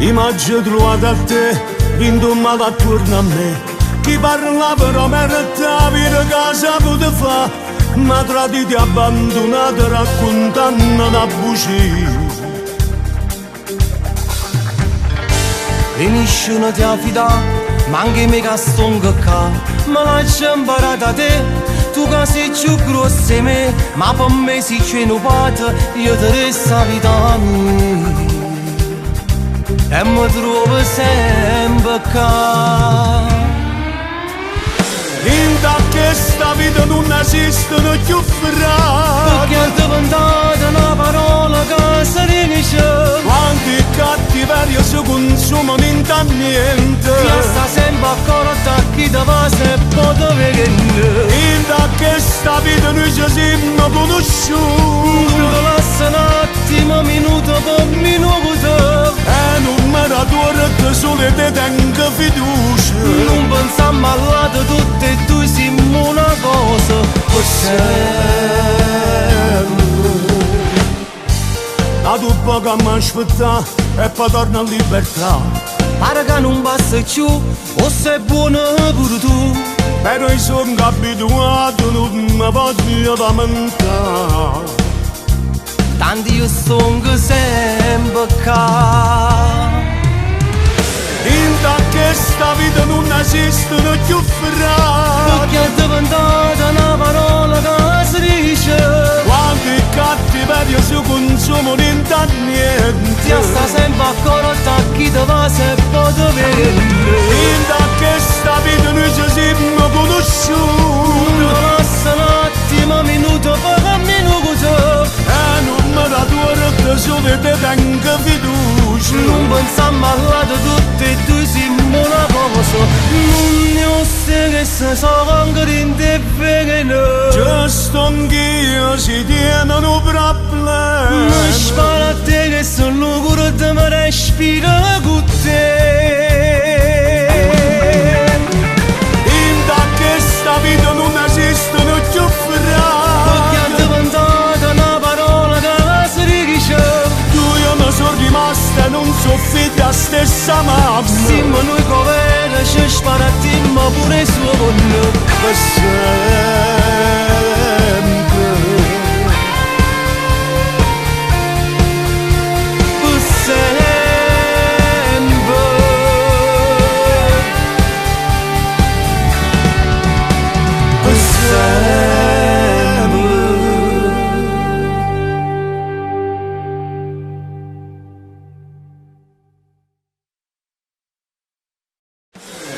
Immagine trovata a te, vinto male attorno a me. Chi parla però merita, vita casa pote fa, ma traditi abbandonati raccontando una bugia. Finisce una ti affida, ma anche me che sto un cacca, ma lascia imparare da te, tu che sei più grosso di me, ma per me sei più nuovato, io ti resta vita mia. E mi trovo sempre qua. In questa vita non esistono più frati, Perché è diventata una parola che si rinisce. quanti cattiveria si consumano in niente. Io sta sempre accorta a chi ti va se può vedere. In questa vita noi ci siamo conosciuti, Tu lascia un attimo, minuto per minuto. e non mi radura che solo te tengo fiducia. Non pensiamo al lato, tutte e due siamo una cosa. Per sempre. A tu poco mi aspettare e poi torno a libertà. Pare che non basta più, o sei buono pure tu. Però io sono abituato, non mi voglio lamentare. Tanti io sono sempre qua. In questa vita non esistono più frati, Perché è diventata una parola che si dice. quanti cattiveria si consumano in niente. Io sta sempre accorta a chi ti va se può vedere. In questa vita noi ci siamo conosciuti, Tu lascia un attimo, minuto per minuto. e non mi radura che solo te tengo fiducia. Non pensiamo al lato, tutte e due siamo una cosa. Non ne sai che se sono ancora in te veneno. Giusto anch'io si tienono problemi. Mi spara a te che sono curata ma respiro con te. In questa vita non esistono più Perché è frati, diventata una parola che si dice. tu io non sono rimasta e non so figlia stessa mamma. Siamo noi come ci spara a te ma pure suo voglio. Per sempre, Per sempre. per sempre.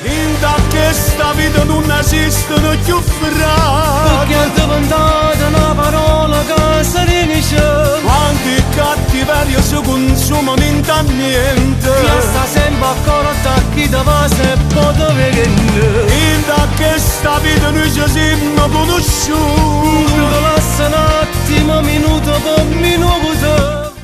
In questa vita non esistono più frati, Perché è diventata una parola che si rinisce. quanti cattiveria si consumano in niente. Io sta sempre accorta a chi ti va se può vedere. In questa vita noi ci siamo conosciuti, Tu lascia un attimo, minuto per minuto.